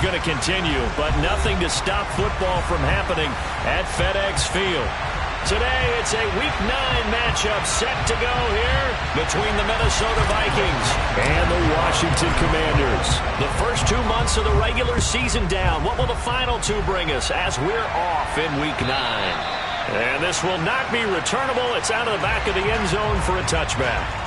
going to continue, but nothing to stop football from happening at FedEx Field. Today, it's a Week 9 matchup set to go here between the Minnesota Vikings and the Washington Commanders. The first 2 months of the regular season down. What will the final 2 bring us as we're off in Week 9? And this will not be returnable. It's out of the back of the end zone for a touchback.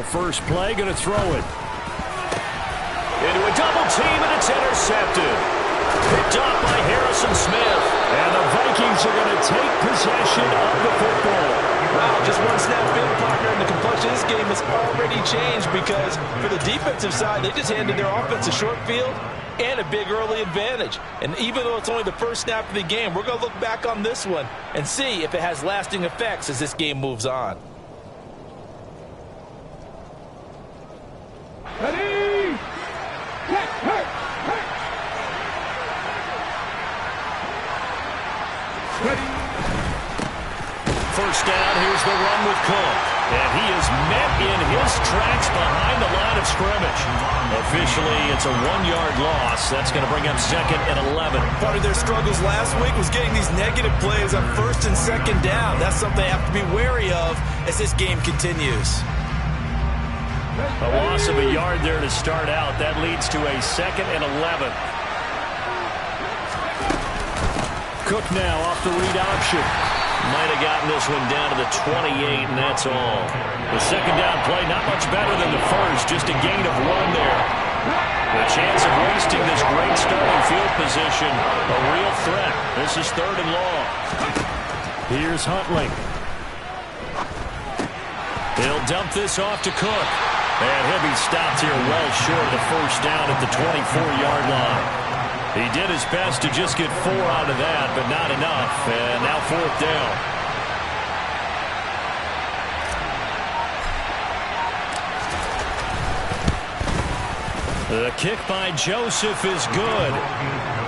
First play, going to throw it. Into a double team, and it's intercepted. Picked off by Harrison Smith. And the Vikings are going to take possession of the football. Wow, just one snap in, partner, and the complexion of this game has already changed because for the defensive side, they just handed their offense a short field and a big early advantage. And even though it's only the first snap of the game, we're going to look back on this one and see if it has lasting effects as this game moves on. Ready? Ready. First down, here's the run with Cook. And he is met in his tracks behind the line of scrimmage. Officially, it's a 1-yard loss. That's going to bring up 2nd and 11. Part of their struggles last week was getting these negative plays on 1st and 2nd down. That's something they have to be wary of as this game continues. A loss of a yard there to start out. That leads to a 2nd and 11. Cook now off the read option. Might have gotten this one down to the 28, and that's all. The second down play, not much better than the first, just a gain of 1 there. The chance of wasting this great starting field position, a real threat. This is 3rd and long. Here's Huntley. He'll dump this off to Cook. And he'll be stopped here well short of the first down at the 24-yard line. He did his best to just get 4 out of that, but not enough. And now 4th down. The kick by Joseph is good.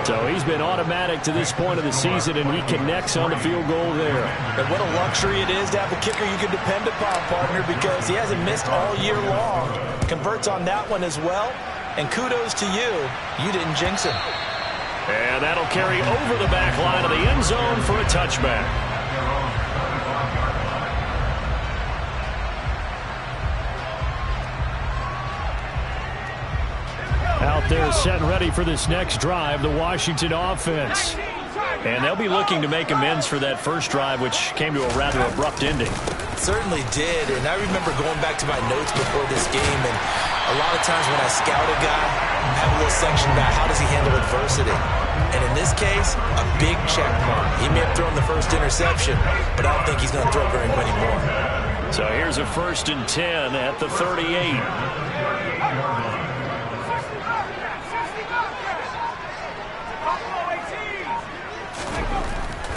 So he's been automatic to this point of the season, and he connects on the field goal there. And what a luxury it is to have a kicker you can depend upon, partner, because he hasn't missed all year long. Converts on that one as well. And kudos to you. You didn't jinx him. And that'll carry over the back line of the end zone for a touchback. Out there set and ready for this next drive, the Washington offense. And they'll be looking to make amends for that first drive, which came to a rather abrupt ending. Certainly did, and I remember going back to my notes before this game, and a lot of times when I scout a guy, I have a little section about how does he handle adversity. And in this case, a big check mark. He may have thrown the first interception, but I don't think he's going to throw very many more. So here's a 1st and 10 at the 38.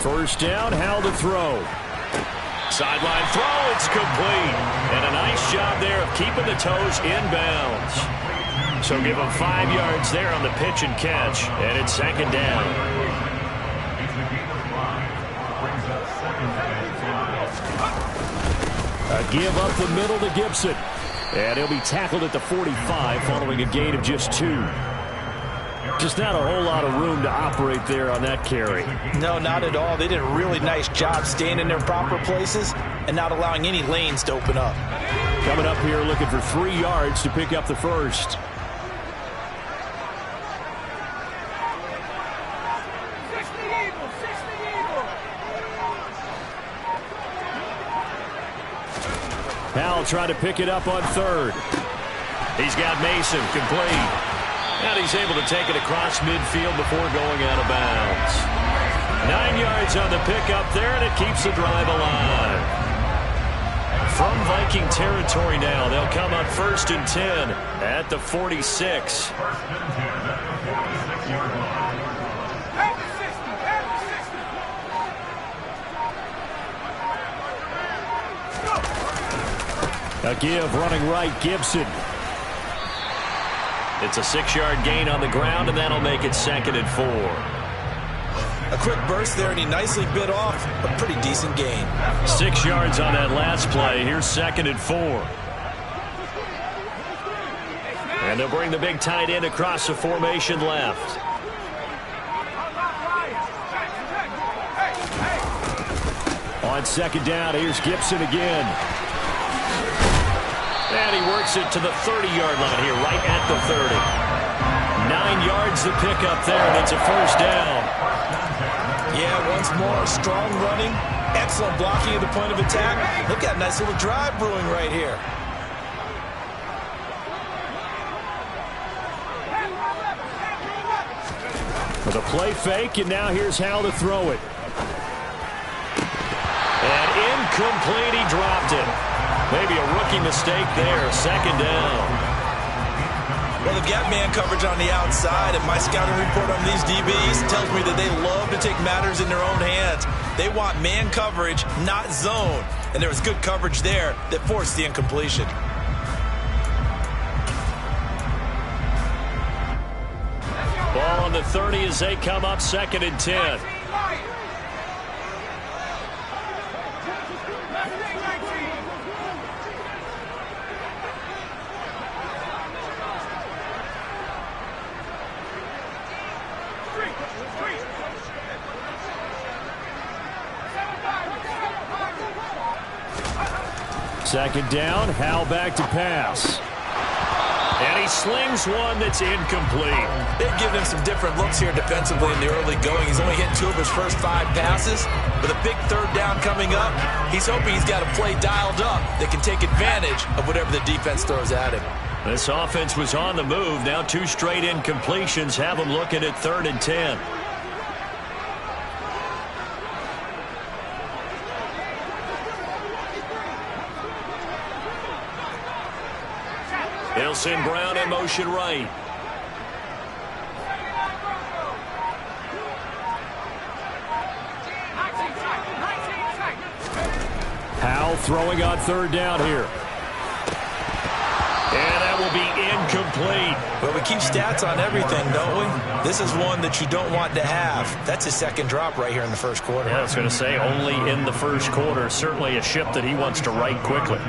First down, Howell to throw. Sideline throw, it's complete. And a nice job there of keeping the toes inbounds. So give him 5 yards there on the pitch and catch. And it's 2nd down. A give up the middle to Gibson. And he'll be tackled at the 45 following a gain of just 2. Just not a whole lot of room to operate there on that carry. No, not at all. They did a really nice job staying in their proper places and not allowing any lanes to open up. Coming up here looking for 3 yards to pick up the first. Howell trying to pick it up on 3rd. He's got Mason complete. And he's able to take it across midfield before going out of bounds. 9 yards on the pickup there, and it keeps the drive alive. From Viking territory now, they'll come up 1st and 10 at the 46. A give running right, Gibson. It's a 6-yard gain on the ground, and that'll make it 2nd and 4. A quick burst there, and he nicely bit off a pretty decent gain. 6 yards on that last play. Here's 2nd and 4. And they'll bring the big tight end across the formation left. On 2nd down, here's Gibson again. And he works it to the 30-yard line here, right at the 30. 9 yards to pick up there, and it's a 1st down. Yeah, once more, strong running, excellent blocking at the point of attack. Look at a nice little drive brewing right here. With a play fake, and now here's how to throw it. And incomplete, he dropped it. Maybe a rookie mistake there, 2nd down. Well, the gap man coverage on the outside, and my scouting report on these DBs tells me that they love to take matters in their own hands. They want man coverage, not zone. And there was good coverage there that forced the incompletion. Ball on the 30 as they come up, 2nd and 10. Second down, Howell back to pass. And he slings one that's incomplete. They've given him some different looks here defensively in the early going. He's only hit 2 of his first 5 passes. With a big 3rd down coming up, he's hoping he's got a play dialed up that can take advantage of whatever the defense throws at him. This offense was on the move. Now 2 straight incompletions have him looking at 3rd and 10. They'll send Brown in motion right. Howell throwing on 3rd down here. And that will be incomplete. Well, we keep stats on everything, don't we? This is one that you don't want to have. That's his 2nd drop right here in the 1st quarter. Yeah, I was going to say only in the 1st quarter. Certainly a ship that he wants to right quickly.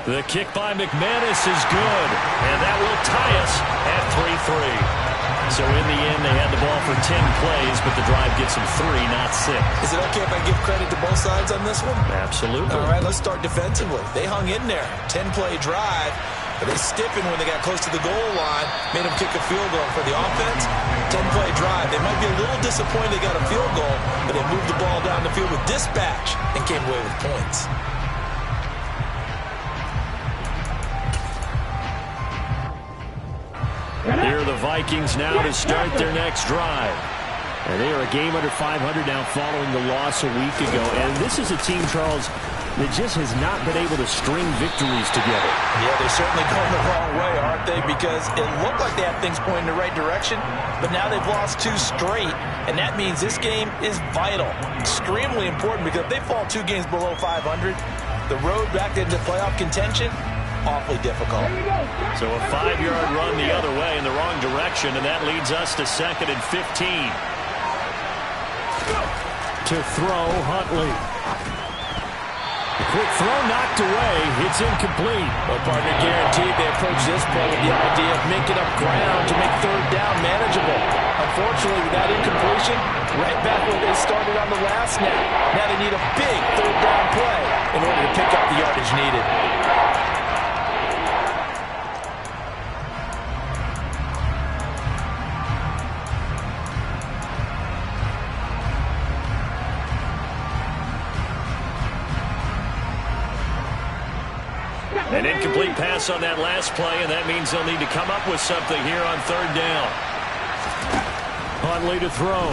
The kick by McManus is good, and that will tie us at 3-3. So in the end, they had the ball for 10 plays, but the drive gets them 3, not 6. Is it okay if I give credit to both sides on this one? Absolutely. All right, let's start defensively. They hung in there. 10-play drive, but they stiffened when they got close to the goal line, made them kick a field goal. For the offense, 10-play drive. They might be a little disappointed they got a field goal, but they moved the ball down the field with dispatch and came away with points. Here are the Vikings now to start their next drive. And they are a game under 500 now following the loss a week ago. And this is a team, Charles, that just has not been able to string victories together. Yeah, they're certainly going the wrong way, aren't they? Because it looked like they had things pointing in the right direction, but now they've lost 2 straight, and that means this game is vital, extremely important, because if they fall 2 games below 500, the road back into playoff contention, awfully difficult. So a 5-yard run the other way in the wrong direction, and that leads us to 2nd and 15. To throw, Huntley. Quick throw knocked away. It's incomplete. Well, partner, guaranteed they approach this play with the idea of making up ground to make 3rd down manageable. Unfortunately, with that incompletion, right back where they started on the last snap. Now they need a big 3rd down play in order to pick up the yardage needed. An incomplete pass on that last play, and that means they'll need to come up with something here on 3rd down. Huntley to throw.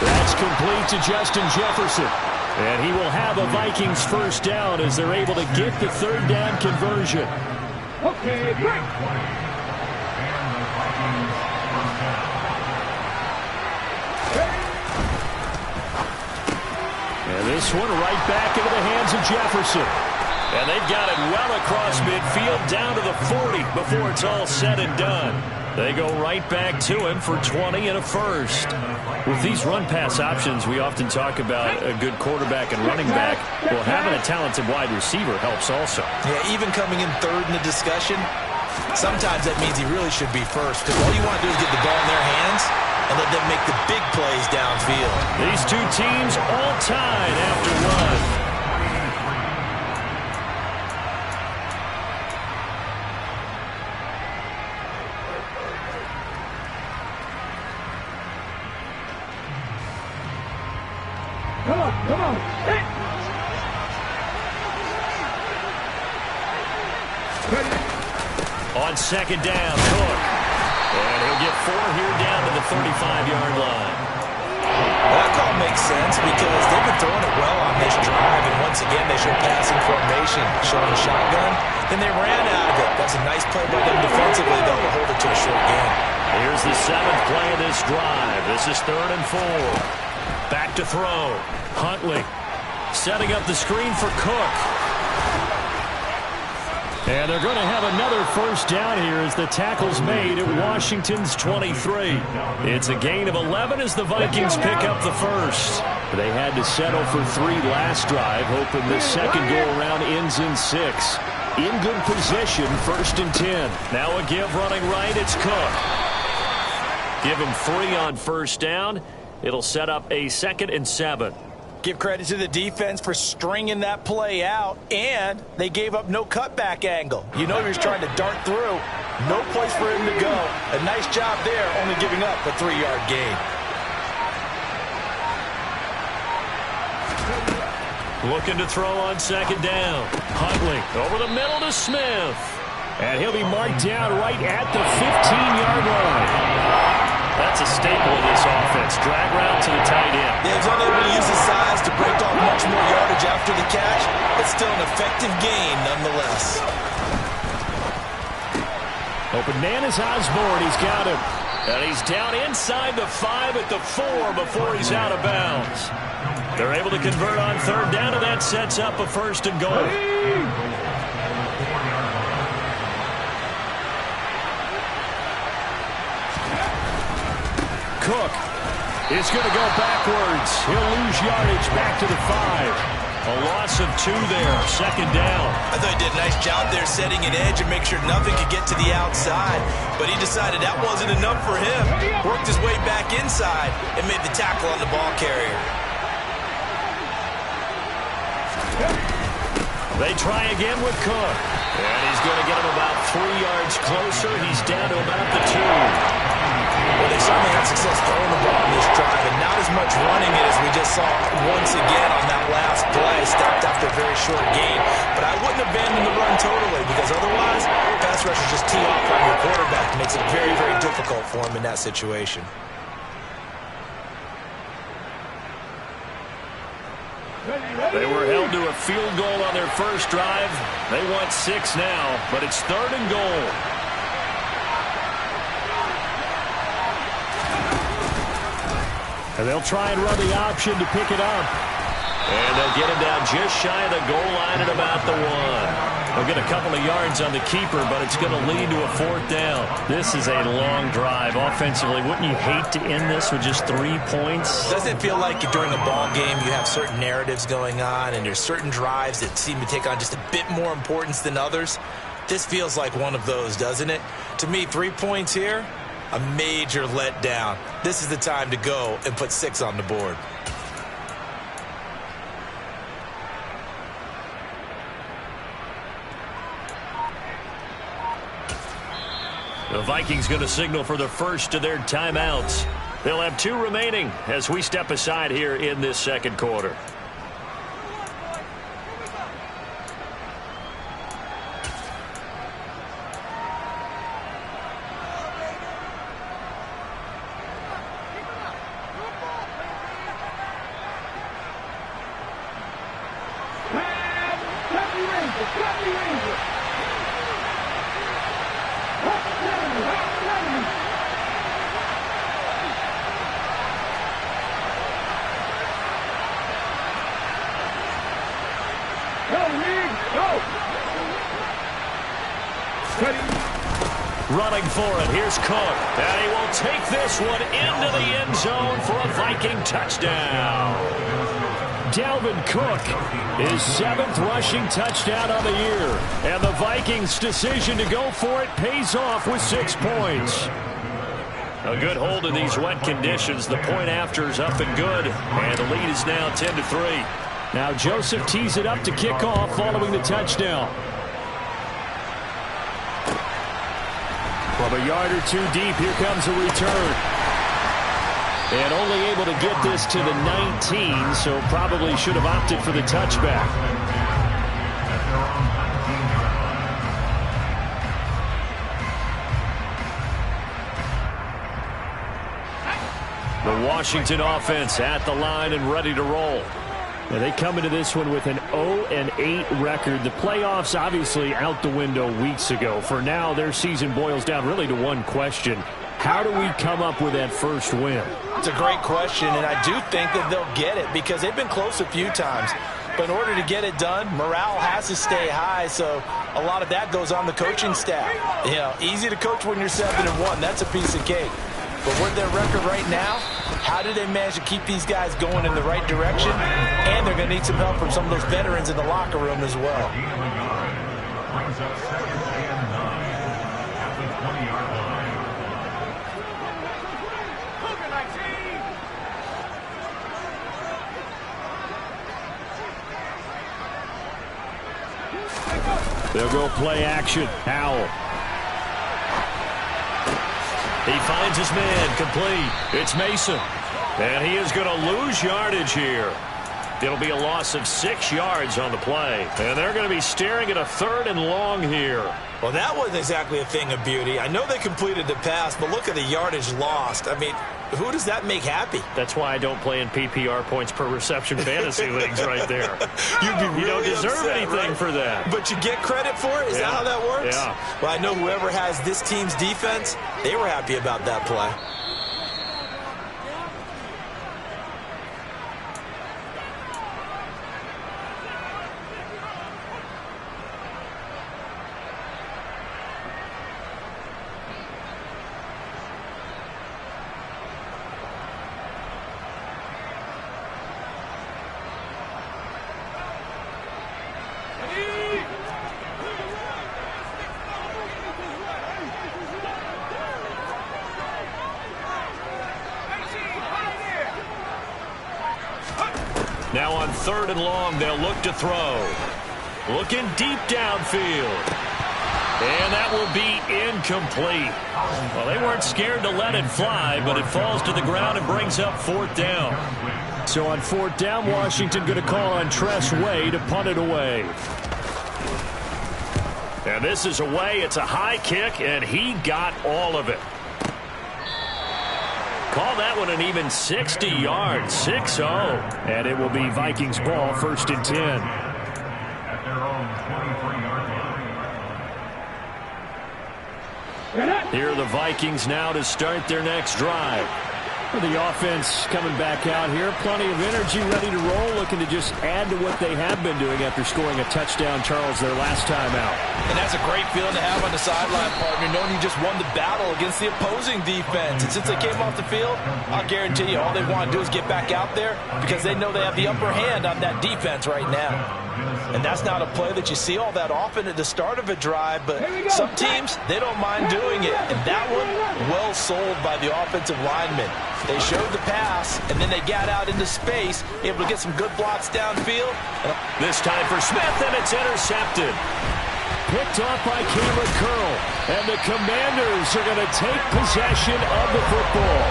That's complete to Justin Jefferson. And he will have a Vikings 1st down as they're able to get the 3rd down conversion. Okay, great. And this one right back into the hands of Jefferson. And they've got it well across midfield down to the 40 before it's all said and done. They go right back to him for 20 and a first. With these run-pass options, we often talk about a good quarterback and running back. Well, having a talented wide receiver helps also. Yeah, even coming in third in the discussion, sometimes that means he really should be first, because all you want to do is get the ball in their hands and let them make the big plays downfield. These two teams all tied after one. Come on. Hey. On second down, Cook. And he'll get 4 here down to the 35-yard line. That call makes sense because they've been throwing it well on this drive, and once again they show passing formation, showing a shotgun. Then they ran out of it. That's a nice play by them defensively, though, to hold it to a short game. Here's the 7th play of this drive. This is 3rd and 4. Back to throw. Huntley setting up the screen for Cook. And they're going to have another first down here as the tackle's made at Washington's 23. It's a gain of 11 as the Vikings pick up the first. They had to settle for 3 last drive, hoping the second go-around ends in 6. In good position, 1st and 10. Now a give running right, it's Cook. Give him 3 on first down. It'll set up a 2nd and 7. Give credit to the defense for stringing that play out, and they gave up no cutback angle. You know he was trying to dart through. No place for him to go. A nice job there, only giving up a 3-yard gain. Looking to throw on second down. Huntley over the middle to Smith. And he'll be marked down right at the 15-yard line. That's a staple of this offense. Drag route to the tight end. Yeah, he's only able to use his size to break off much more yardage after the catch, but still an effective gain nonetheless. Open man is Osborne. He's got him. And he's down inside the 5 at the 4 before he's out of bounds. They're able to convert on 3rd down, and that sets up a 1st and goal. Cook is going to go backwards. He'll lose yardage back to the 5. A loss of 2 there. 2nd down. I thought he did a nice job there setting an edge and make sure nothing could get to the outside. But he decided that wasn't enough for him. Worked his way back inside and made the tackle on the ball carrier. They try again with Cook. And he's going to get him about 3 yards closer. He's down to about the 2. Well, they certainly had success throwing the ball in this drive, and not as much running it as we just saw once again on that last play. Stopped after a very short gain. But I wouldn't abandon the run totally, because otherwise, pass rushers just tee off on your quarterback. It makes it very, very difficult for him in that situation. They were held to a field goal on their first drive. They want 6 now, but it's 3rd and goal. And they'll try and run the option to pick it up. And they'll get him down just shy of the goal line at about the 1. They'll get a couple of yards on the keeper, but it's going to lead to a 4th down. This is a long drive offensively. Wouldn't you hate to end this with just 3 points? Doesn't it feel like during a ball game you have certain narratives going on, and there's certain drives that seem to take on just a bit more importance than others? This feels like one of those, doesn't it? To me, 3 points here, a major letdown. This is the time to go and put 6 on the board. The Vikings going to signal for the first of their timeouts. They'll have 2 remaining as we step aside here in this 2nd quarter. Running for it. Here's Cook. And he will take this one into the end zone for a Viking touchdown. Dalvin Cook, his 7th rushing touchdown of the year. And the Vikings' decision to go for it pays off with 6 points. A good hold in these wet conditions. The point after is up and good. And the lead is now 10-3. Now Joseph tees it up to kick off following the touchdown. From a yard or two deep, here comes a return. And only able to get this to the 19, so probably should have opted for the touchback. The Washington offense at the line and ready to roll. Now they come into this one with an 0-8 record. The playoffs obviously out the window weeks ago. For now, their season boils down really to one question. How do we come up with that first win? It's a great question, and I do think that they'll get it because they've been close a few times. But in order to get it done, morale has to stay high, so a lot of that goes on the coaching staff. You know, easy to coach when you're 7-1. That's a piece of cake. But with their record right now, how do they manage to keep these guys going in the right direction? And they're going to need some help from some of those veterans in the locker room as well. They'll go play action. Howell. He finds his man, complete. It's Mason. And he is going to lose yardage here. It'll be a loss of 6 yards on the play. And they're going to be staring at a 3rd and long here. Well, that wasn't exactly a thing of beauty. I know they completed the pass, but look at the yardage lost. I mean, who does that make happy? That's why I don't play in PPR points per reception fantasy leagues right there. You'd be really You don't deserve upset, anything right? for that. But you get credit for it? Is that how that works? Yeah. Well, I know whoever has this team's defense, they were happy about that play. Now on 3rd and long, they'll look to throw. Looking deep downfield. And that will be incomplete. Well, they weren't scared to let it fly, but it falls to the ground and brings up 4th down. So on 4th down, Washington going to call on Tress Way to punt it away. And this is away. It's a high kick, and he got all of it. Call that one an even 60 yards, 6-0. And it will be Vikings ball, 1st and 10. At their own 23-yard line. Here are the Vikings now to start their next drive. The offense coming back out here. Plenty of energy, ready to roll, looking to just add to what they have been doing after scoring a touchdown, Charles, their last time out. And that's a great feeling to have on the sideline, partner, knowing you just won the battle against the opposing defense. And since they came off the field, I'll guarantee you all they want to do is get back out there because they know they have the upper hand on that defense right now. And that's not a play that you see all that often at the start of a drive, but some teams, they don't mind doing it. And that one, well sold by the offensive lineman. They showed the pass, and then they got out into space, able to get some good blocks downfield. This time for Smith, and it's intercepted. Picked off by Cameron Curl. And the Commanders are going to take possession of the football.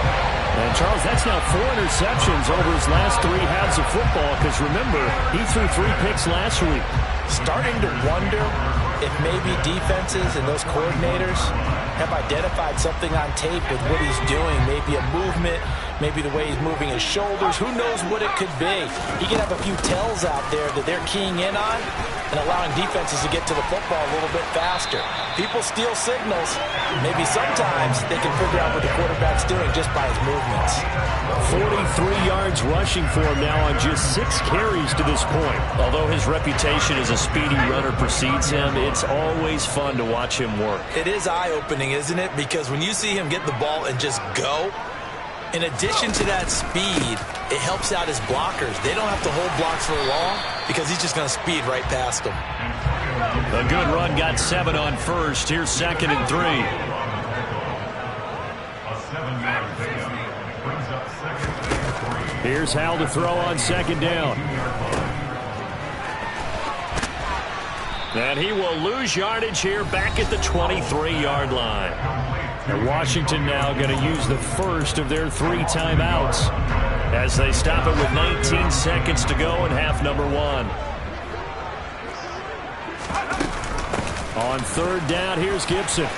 And, Charles, that's now 4 interceptions over his last 3 halves of football, because, remember, he threw 3 picks last week. Starting to wonder if maybe defenses and those coordinators have identified something on tape with what he's doing, maybe a movement, maybe the way he's moving his shoulders. Who knows what it could be? He could have a few tells out there that they're keying in on and allowing defenses to get to the football a little bit faster. People steal signals. Maybe sometimes they can figure out what the quarterback's doing just by his movements. 43 yards rushing for him now on just 6 carries to this point. Although his reputation as a speedy runner precedes him, it's always fun to watch him work. It is eye-opening, isn't it? Because when you see him get the ball and just go, in addition to that speed, it helps out his blockers. They don't have to hold blocks for long because he's just going to speed right past them. A good run got 7 on first. Here's 2nd and 3. A 7-yard pickup brings up 2nd and 3. Here's Hal to throw on 2nd down. And he will lose yardage here back at the 23-yard line. And Washington now going to use the first of their 3 timeouts as they stop it with 19 seconds to go in half number 1. On 3rd down, here's Gibson.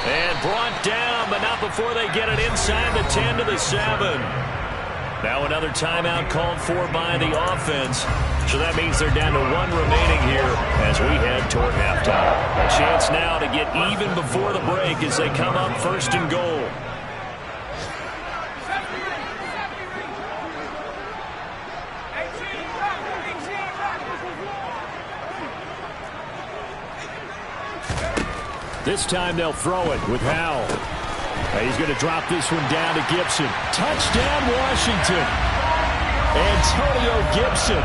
And brought down, but not before they get it inside the 10 to the 7. Now another timeout called for by the offense. So that means they're down to 1 remaining here as we head toward halftime. A chance now to get even before the break as they come up 1st and goal. This time they'll throw it with Howell. He's going to drop this one down to Gibson. Touchdown, Washington. Antonio Gibson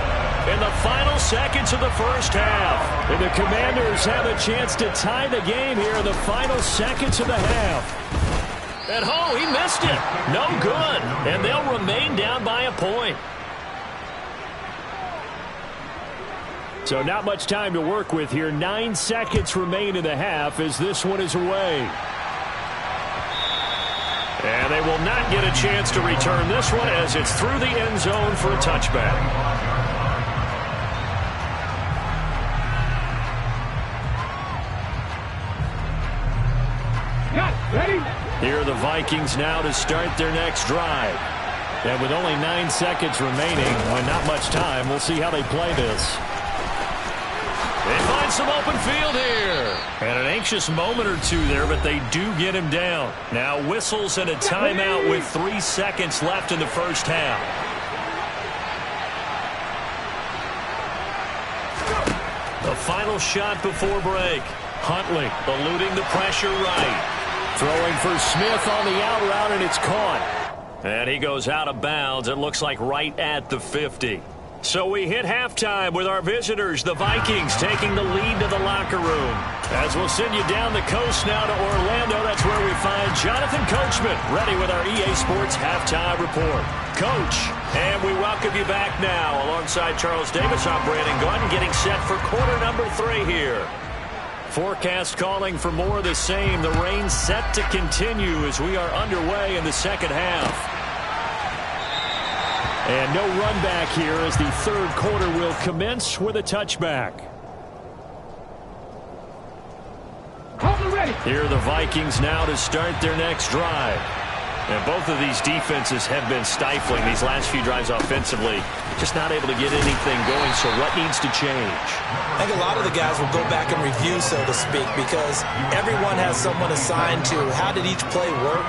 in the final seconds of the first half. And the Commanders have a chance to tie the game here in the final seconds of the half. And oh, he missed it. No good. And they'll remain down by a point. So not much time to work with here. 9 seconds remain in the half as this one is away. And they will not get a chance to return this one as it's through the end zone for a touchback. Here are the Vikings now to start their next drive. And with only 9 seconds remaining, and not much time, we'll see how they play this. They find some open field here. And an anxious moment or two there, but they do get him down. Now whistles and a timeout with 3 seconds left in the first half. The final shot before break. Huntley eluding the pressure right. Throwing for Smith on the out route, and it's caught. And he goes out of bounds. It looks like right at the 50. So we hit halftime with our visitors, the Vikings, taking the lead to the locker room. As we'll send you down the coast now to Orlando, that's where we find Jonathan Coachman, ready with our EA Sports Halftime Report. Coach, and we welcome you back now. Alongside Charles Davis, I'm Brandon Gunn, getting set for quarter number 3 here. Forecast calling for more of the same. The rain set to continue as we are underway in the second half. And no run back here as the 3rd quarter will commence with a touchback. Here are the Vikings now to start their next drive. And both of these defenses have been stifling these last few drives offensively. Just not able to get anything going, so what needs to change? I think a lot of the guys will go back and review, so to speak, because everyone has someone assigned to how did each play work.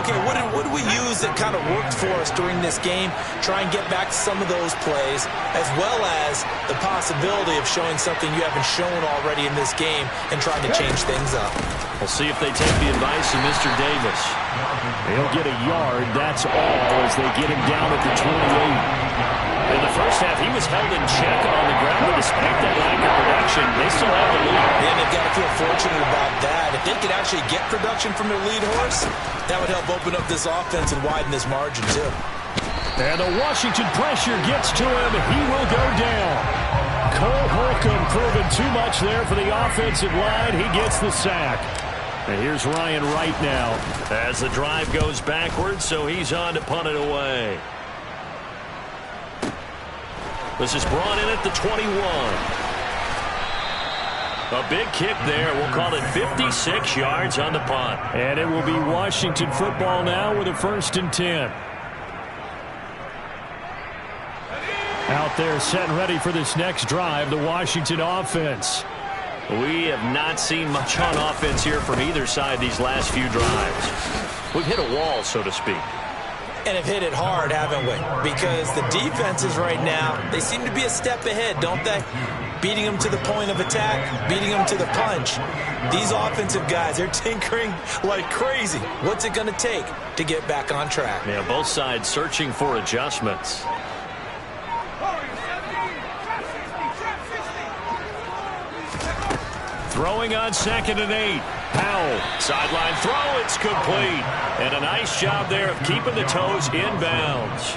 Okay, what did we use that kind of worked for us during this game? Try and get back to some of those plays, as well as the possibility of showing something you haven't shown already in this game and trying to change things up. We'll see if they take the advice of Mr. Davis. He'll get a yard, that's all, as they get him down at the 28. In the first half, he was held in check on the ground, but despite that lack of production, they still have the lead. And they've got to feel fortunate about that. If they could actually get production from their lead horse, that would help open up this offense and widen this margin, too. And the Washington pressure gets to him. He will go down. Cole Holcomb proving too much there for the offensive line. He gets the sack. And here's Ryan Wright now as the drive goes backwards, so he's on to punt it away. This is brought in at the 21. A big kick there. We'll call it 56 yards on the punt. And it will be Washington football now with a 1st and 10. Out there set and ready for this next drive, the Washington offense. We have not seen much on offense here from either side these last few drives. We've hit a wall, so to speak. And have hit it hard, haven't we? Because the defenses right now, they seem to be a step ahead, don't they? Beating them to the point of attack, beating them to the punch. These offensive guys, they're tinkering like crazy. What's it going to take to get back on track? Yeah, both sides searching for adjustments. Throwing on 2nd and 8. Powell. Sideline throw, it's complete. And a nice job there of keeping the toes inbounds.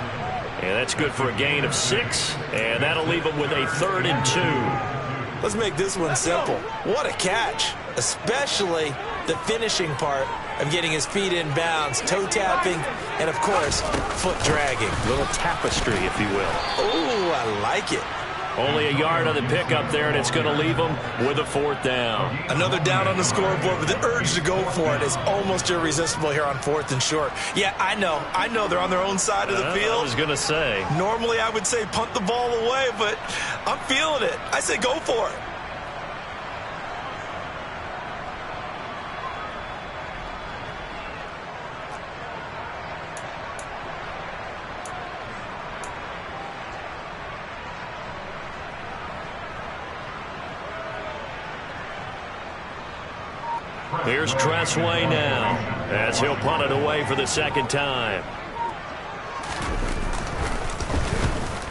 And that's good for a gain of 6. And that'll leave them with a 3rd and 2. Let's make this one simple. What a catch. Especially the finishing part of getting his feet in bounds, toe tapping, and of course, foot dragging. Little tapestry, if you will. Ooh, I like it. Only a yard on the pickup there, and it's going to leave them with a 4th down. Another down on the scoreboard, but the urge to go for it is almost irresistible here on 4th and short. Yeah, I know they're on their own side of the field. I was going to say. Normally I would say punt the ball away, but I'm feeling it. I say go for it. Here's Tressway now as he'll punt it away for the 2nd time.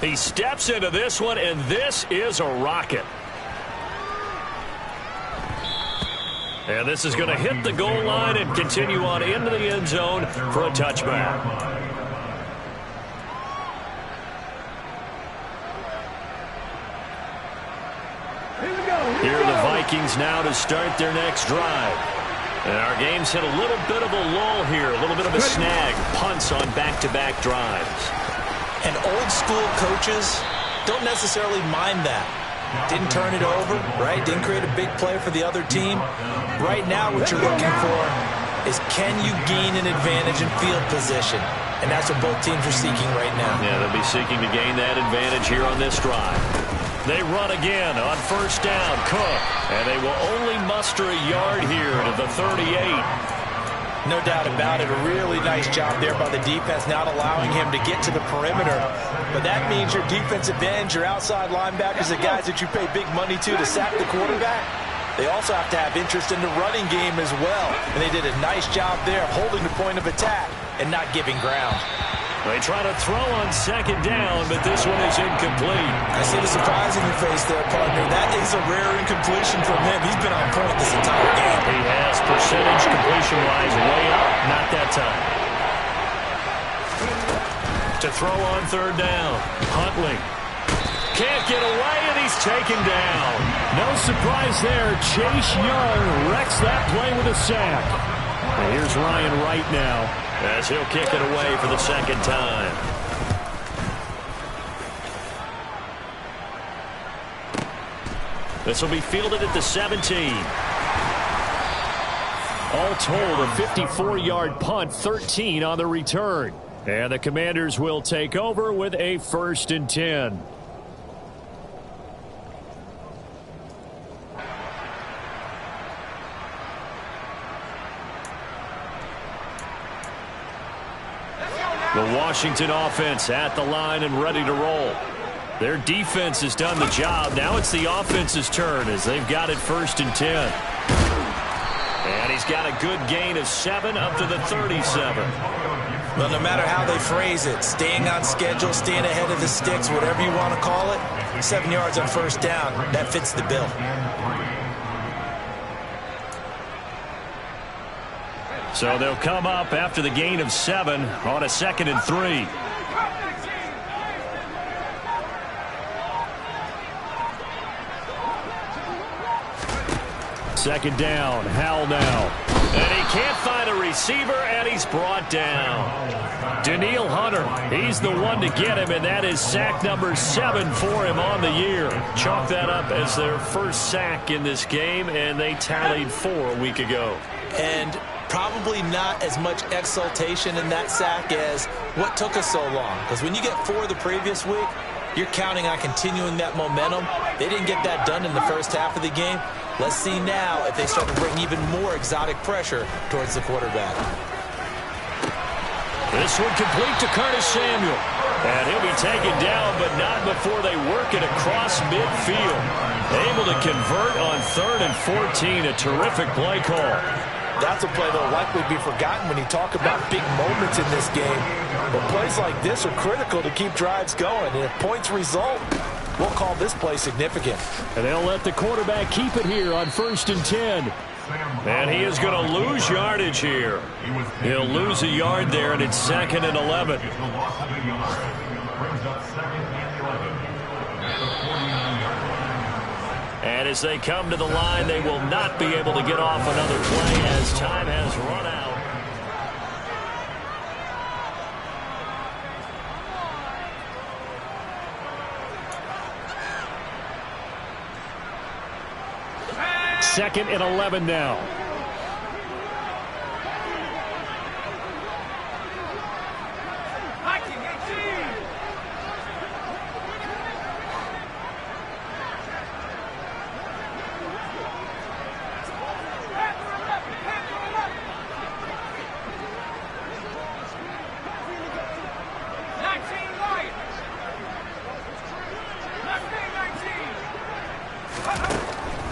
He steps into this one, and this is a rocket. And this is going to hit the goal line and continue on into the end zone for a touchback. Here are the Vikings now to start their next drive. And our game's hit a little bit of a lull here, a little bit of a snag. Punts on back-to-back drives. And old-school coaches don't necessarily mind that. Didn't turn it over, right? Didn't create a big play for the other team. Right now what you're looking for is can you gain an advantage in field position? And that's what both teams are seeking right now. Yeah, they'll be seeking to gain that advantage here on this drive. They run again on 1st down. Cook. And they will only muster a yard here to the 38. No doubt about it. A really nice job there by the defense, not allowing him to get to the perimeter. But that means your defensive ends, your outside linebackers, the guys that you pay big money to sack the quarterback, they also have to have interest in the running game as well. And they did a nice job there holding the point of attack and not giving ground. They try to throw on 2nd down, but this one is incomplete. I see the surprise in your face there, partner. That is a rare incompletion from him. He's been on point this entire game. He has percentage completion-wise way up. Not that time. To throw on 3rd down. Huntley. Can't get away, and he's taken down. No surprise there. Chase Young wrecks that play with a sack. And here's Ryan Wright now, as he'll kick it away for the 2nd time. This will be fielded at the 17. All told, a 54-yard punt, 13 on the return. And the Commanders will take over with a 1st and 10. The Washington offense at the line and ready to roll. Their defense has done the job. Now it's the offense's turn as they've got it 1st and 10. And he's got a good gain of 7 up to the 37. Well, no matter how they phrase it, staying on schedule, staying ahead of the sticks, whatever you want to call it, 7 yards on 1st down, that fits the bill. So they'll come up after the gain of 7 on a 2nd and 3. Second down, Howell now. And he can't find a receiver, and he's brought down. Danielle Hunter, he's the one to get him, and that is sack number 7 for him on the year. Chalk that up as their first sack in this game, and they tallied 4 a week ago. And probably not as much exultation in that sack as what took us so long. Because when you get 4 the previous week, you're counting on continuing that momentum. They didn't get that done in the first half of the game. Let's see now if they start to bring even more exotic pressure towards the quarterback. This one complete to Curtis Samuel. And he'll be taken down, but not before they work it across midfield. Able to convert on 3rd and 14. A terrific play call. That's a play that will likely be forgotten when you talk about big moments in this game. But plays like this are critical to keep drives going. And if points result, we'll call this play significant. And they'll let the quarterback keep it here on 1st and 10. And he is going to lose yardage here. He'll lose a yard there, and it's 2nd and 11. And as they come to the line, they will not be able to get off another play as time has run out. Second and 11 now.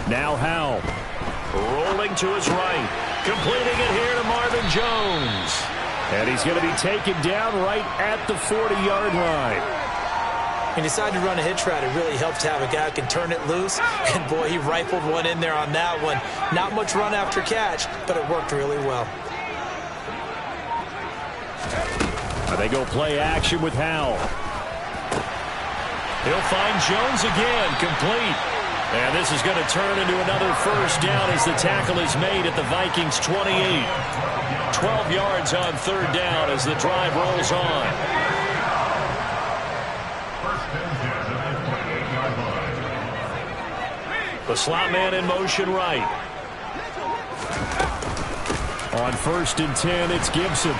Now Howell. Rolling to his right. Completing it here to Marvin Jones. And he's going to be taken down right at the 40-yard line. He decided to run a hitch route. It really helps to have a guy who can turn it loose. And, boy, he rifled one in there on that one. Not much run after catch, but it worked really well. They go play action with Howell. He'll find Jones again, complete. And this is going to turn into another first down as the tackle is made at the Vikings 28. 12 yards on 3rd down as the drive rolls on. The slot man in motion right. On 1st and 10, it's Gibson.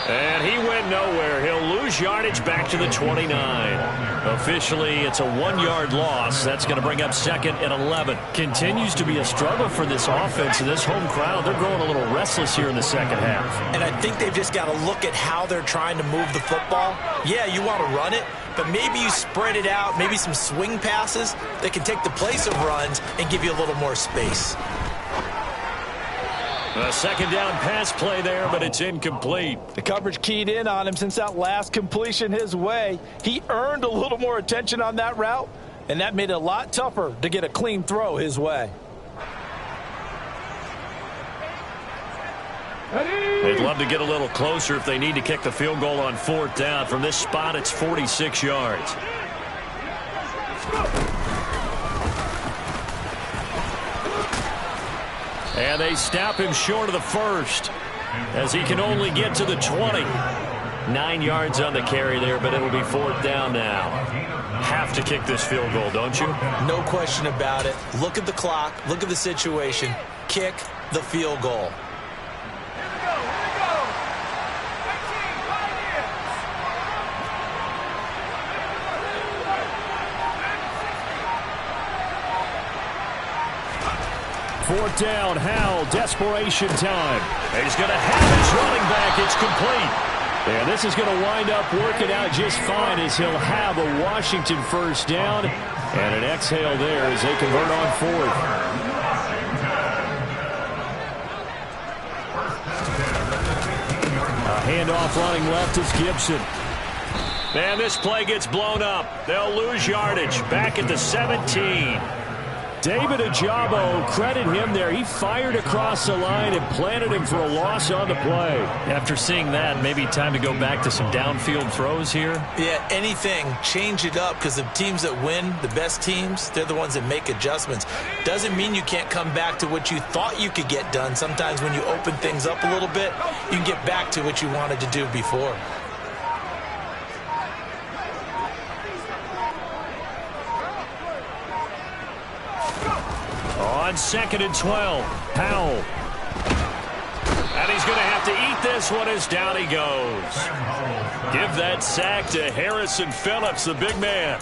And he went nowhere. He'll lose yardage back to the 29. Officially, it's a 1-yard loss. That's going to bring up 2nd and 11. Continues to be a struggle for this offense and this home crowd. They're growing a little restless here in the second half. And I think they've just got to look at how they're trying to move the football. Yeah, you want to run it, but maybe you spread it out, maybe some swing passes that can take the place of runs and give you a little more space. A 2nd down pass play there, but it's incomplete. The coverage keyed in on him since that last completion his way. He earned a little more attention on that route, and that made it a lot tougher to get a clean throw his way. They'd love to get a little closer if they need to kick the field goal on 4th down. From this spot, it's 46 yards. And they stop him short of the 1st as he can only get to the 20. 9 yards on the carry there, but it'll be 4th down now. Have to kick this field goal, don't you? No question about it. Look at the clock. Look at the situation. Kick the field goal. Fourth down, Howell, desperation time. He's going to have his running back. It's complete. And this is going to wind up working out just fine as he'll have a Washington first down. And an exhale there as they convert on 4th. A handoff running left is Gibson. And this play gets blown up. They'll lose yardage back at the 17. David Ojabo, credit him there. He fired across the line and planted him for a loss on the play. After seeing that, maybe time to go back to some downfield throws here. Yeah, anything. Change it up, because the teams that win, the best teams, they're the ones that make adjustments. Doesn't mean you can't come back to what you thought you could get done. Sometimes when you open things up a little bit, you can get back to what you wanted to do before. On 2nd and 12, Powell. And he's going to have to eat this one as down he goes. Give that sack to Harrison Phillips, the big man.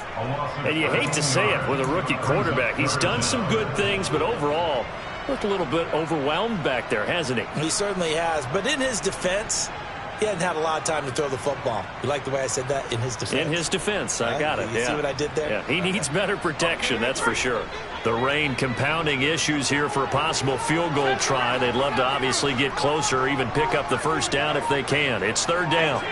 And you hate to say it with a rookie quarterback. He's done some good things, but overall, looked a little bit overwhelmed back there, hasn't he? He certainly has. But in his defense, he hadn't had a lot of time to throw the football. You like the way I said that? In his defense. In his defense, I got it. You see what I did there? Yeah, he needs better protection, that's for sure. The rain compounding issues here for a possible field goal try. They'd love to obviously get closer or even pick up the first down if they can. It's 3rd down.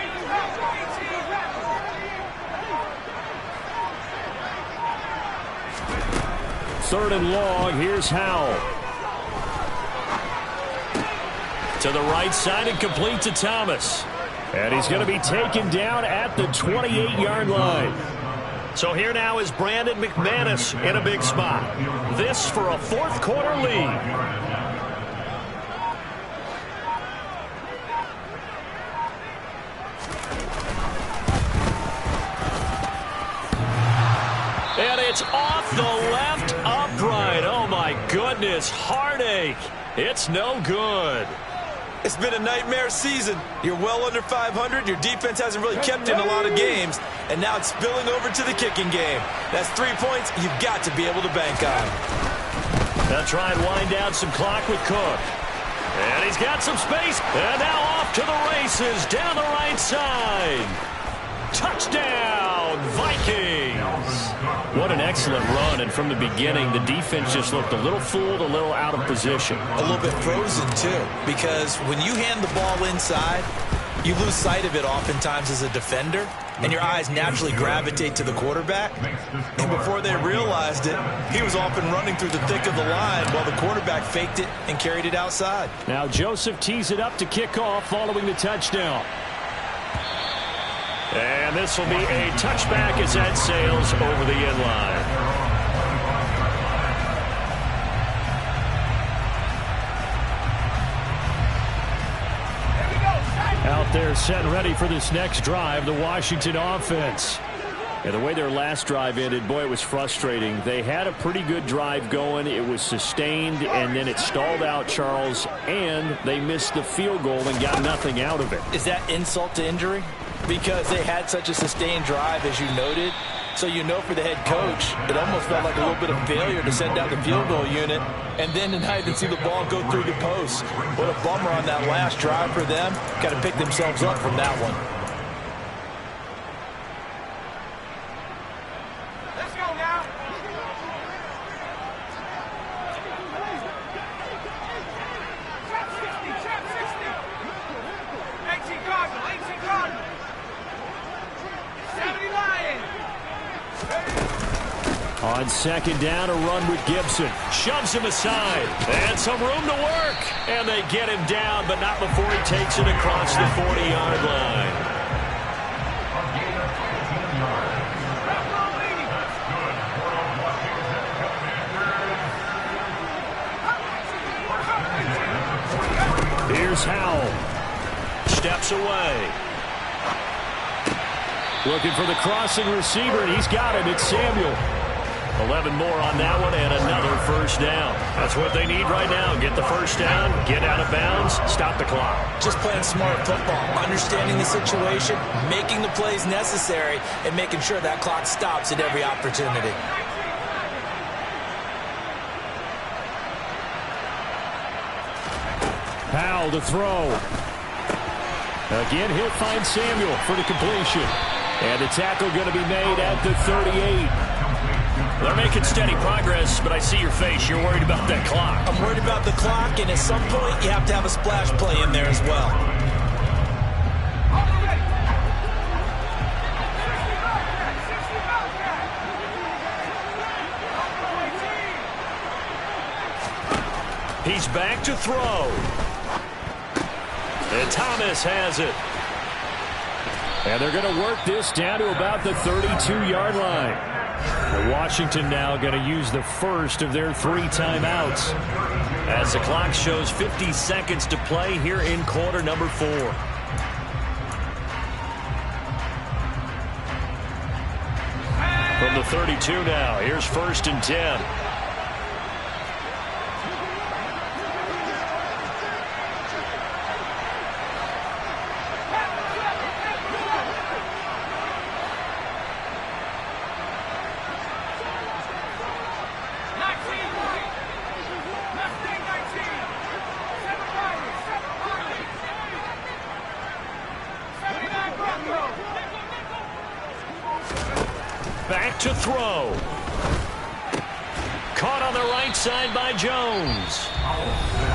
Third and long. Here's Howell. To the right side and complete to Thomas. And he's going to be taken down at the 28-yard line. So here now is Brandon McManus in a big spot. This for a 4th quarter lead. And it's off the left upright. Oh, my goodness. Heartache. It's no good. It's been a nightmare season. You're well under 500. Your defense hasn't really kept in a lot of games. And now it's spilling over to the kicking game. That's 3 points you've got to be able to bank on. They'll try and wind down some clock with Cook. And he's got some space. And now off to the races down the right side. Touchdown, Vikings. What an excellent run. And from the beginning, the defense just looked a little fooled, a little out of position. A little bit frozen, too, because when you hand the ball inside, you lose sight of it oftentimes as a defender, and your eyes naturally gravitate to the quarterback. And before they realized it, he was off and running through the thick of the line while the quarterback faked it and carried it outside. Now Joseph tees it up to kick off following the touchdown. And this will be a touchback as that sails over the end line. Out there set and ready for this next drive, the Washington offense. And the way their last drive ended, boy, it was frustrating. They had a pretty good drive going. It was sustained, and then it stalled out, Charles, and they missed the field goal and got nothing out of it. Is that insult to injury? Because they had such a sustained drive, as you noted. So you know for the head coach, it almost felt like a little bit of failure to send out the field goal unit and then to not even see the ball go through the post. What a bummer on that last drive for them. Got to pick themselves up from that one. Let's go now. Trap 60. 18 Cardinal. 70 Lions. On 2nd down, a run with Gibson. Shoves him aside. And some room to work. And they get him down, but not before he takes it across the 40-yard line. Here's Howell. Steps away. Looking for the crossing receiver, and he's got it. It's Samuel. 11 more on that one, and another first down. That's what they need right now. Get the first down, get out of bounds, stop the clock. Just playing smart football, understanding the situation, making the plays necessary, and making sure that clock stops at every opportunity. Powell to throw. Again, he'll find Samuel for the completion. And the tackle going to be made at the 38. They're making steady progress, but I see your face. You're worried about that clock. I'm worried about the clock, and at some point, you have to have a splash play in there as well. He's back to throw. And Thomas has it. And they're going to work this down to about the 32-yard line. Washington now going to use the first of their 3 timeouts. As the clock shows 50 seconds to play here in quarter number 4. From the 32 now, here's 1st and 10. Back to throw. Caught on the right side by Jones.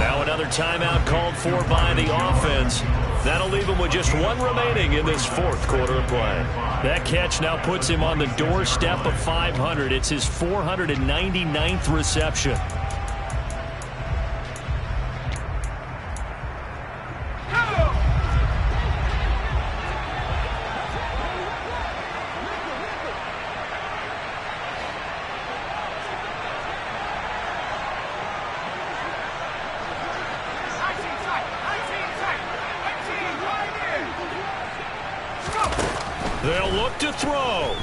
Now another timeout called for by the offense. That'll leave him with just 1 remaining in this 4th quarter of play. That catch now puts him on the doorstep of 500. It's his 499th reception. They'll look to throw.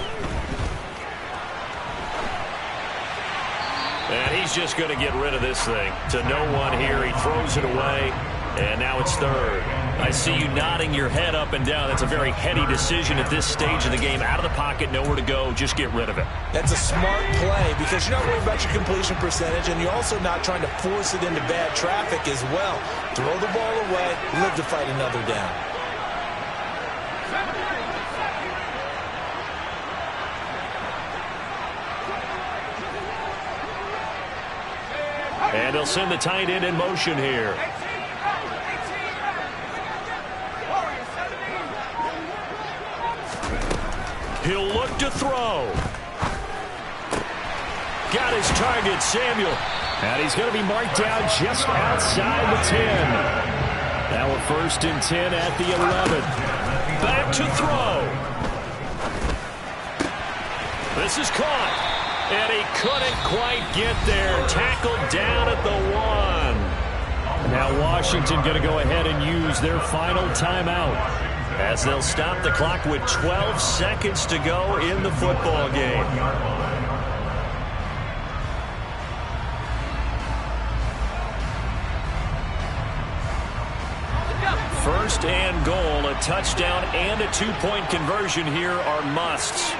And he's just going to get rid of this thing. To no one here. He throws it away. And now it's 3rd. I see you nodding your head up and down. That's a very heady decision at this stage of the game. Out of the pocket, nowhere to go. Just get rid of it. That's a smart play because you're not worried about your completion percentage, and you're also not trying to force it into bad traffic as well. Throw the ball away, live to fight another down. And he'll send the tight end in motion here. He'll look to throw. Got his target, Samuel. And he's going to be marked down just outside the 10. Now a 1st and 10 at the 11. Back to throw. This is caught. And he couldn't quite get there. Tackled down at the 1. Now Washington going to go ahead and use their final timeout, as they'll stop the clock with 12 seconds to go in the football game. First and goal, a touchdown and a 2-point conversion here are musts.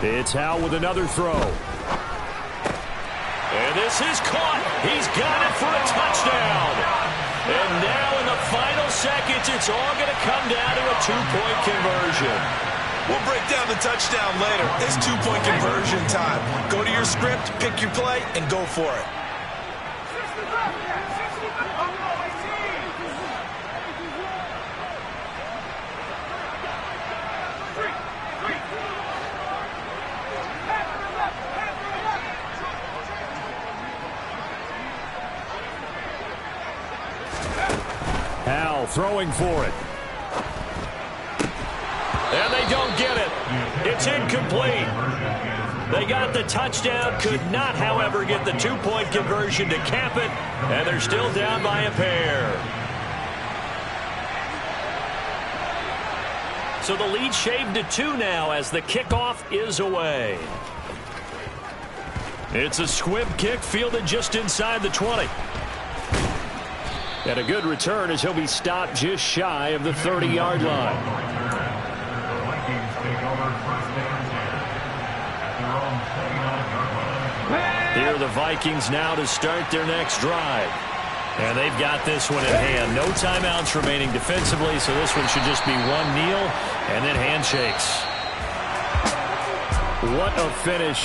It's Howell with another throw. And this is caught. He's got it for a touchdown. And now in the final seconds, it's all going to come down to a 2-point conversion. We'll break down the touchdown later. It's 2-point conversion time. Go to your script, pick your play, and go for it. Howell throwing for it. And they don't get it. It's incomplete. They got the touchdown, could not, however, get the 2-point conversion to cap it, and they're still down by a pair. So the lead shaved to 2 now as the kickoff is away. It's a squib kick fielded just inside the 20. And a good return as he'll be stopped just shy of the 30-yard line. Here are the Vikings now to start their next drive. And they've got this one in hand. No timeouts remaining defensively, so this one should just be one kneel and then handshakes. What a finish.